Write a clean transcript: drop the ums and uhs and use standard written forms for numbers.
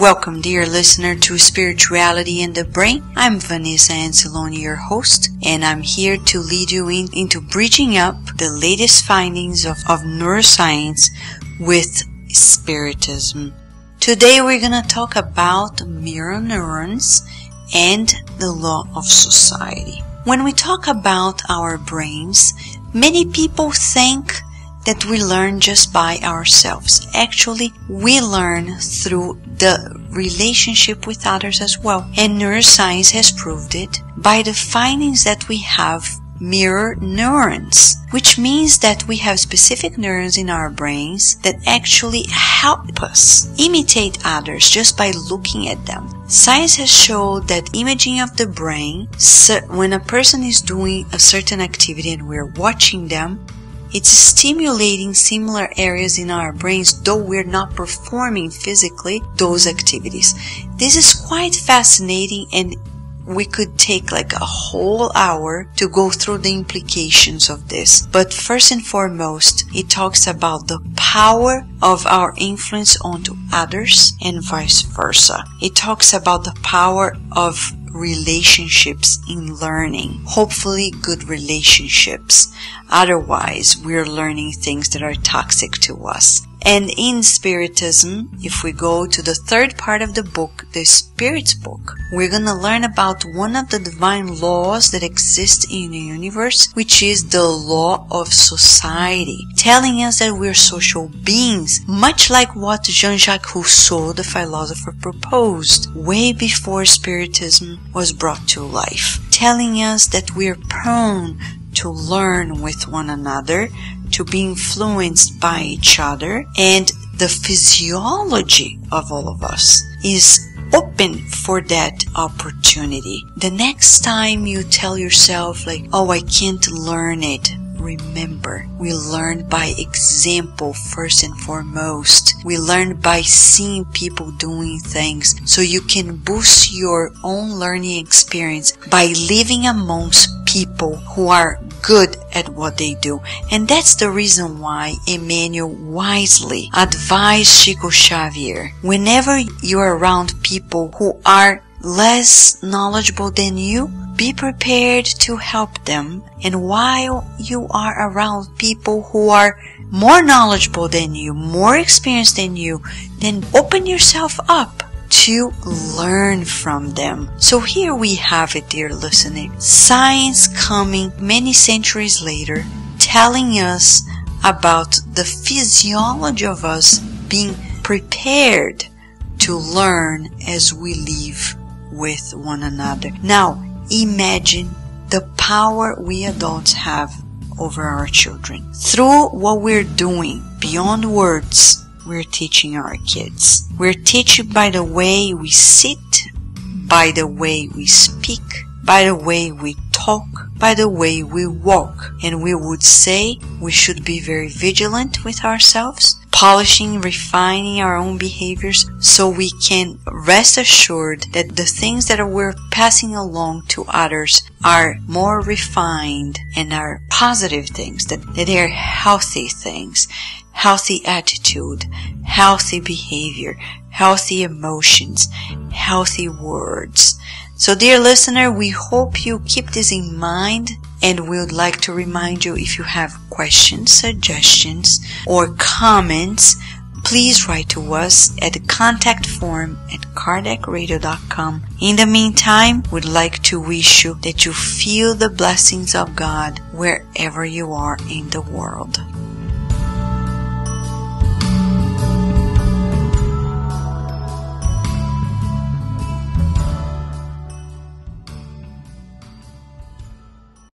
Welcome, dear listener, to Spirituality and the Brain. I'm Vanessa Anceloni, your host, and I'm here to lead you into bridging up the latest findings of neuroscience with Spiritism. Today we're going to talk about mirror neurons and the law of society. When we talk about our brains, many people think that we learn just by ourselves. Actually, we learn through the relationship with others as well. And neuroscience has proved it by the findings that we have mirror neurons, which means that we have specific neurons in our brains that actually help us imitate others just by looking at them. Science has showed that imaging of the brain, when a person is doing a certain activity and we're watching them, it's stimulating similar areas in our brains, though we're not performing physically those activities. This is quite fascinating, and we could take like a whole hour to go through the implications of this. But first and foremost, it talks about the power of our influence onto others and vice versa. It talks about the power of relationships in learning, hopefully good relationships. Otherwise, we're learning things that are toxic to us. And in Spiritism, if we go to the third part of the book, the Spirit's book, we're going to learn about one of the divine laws that exist in the universe, which is the law of society, telling us that we're social beings, much like what Jean-Jacques Rousseau, the philosopher, proposed way before Spiritism was brought to life, telling us that we're prone to learn with one another, to be influenced by each other, and the physiology of all of us is open for that opportunity. The next time you tell yourself like, oh, I can't learn it, remember, we learn by example first and foremost. We learn by seeing people doing things, so you can boost your own learning experience by living amongst people who are good at what they do. And that's the reason why Emmanuel wisely advised Chico Xavier, whenever you're around people who are less knowledgeable than you, be prepared to help them. And while you are around people who are more knowledgeable than you, more experienced than you, then open yourself up to learn from them. So here we have it, dear listener. Science coming many centuries later, telling us about the physiology of us being prepared to learn as we live with one another. Now, imagine the power we adults have over our children. Through what we're doing beyond words, we're teaching our kids. We're teaching by the way we sit, by the way we speak, by the way we talk, by the way we walk. And we would say we should be very vigilant with ourselves, polishing, refining our own behaviors, so we can rest assured that the things that we're passing along to others are more refined and are positive things, that they are healthy things, healthy attitude, healthy behavior, healthy emotions, healthy words. So, dear listener, we hope you keep this in mind, and we would like to remind you, if you have questions, suggestions, or comments, please write to us at the contact form at kardecradio.com. In the meantime, we'd like to wish you that you feel the blessings of God wherever you are in the world.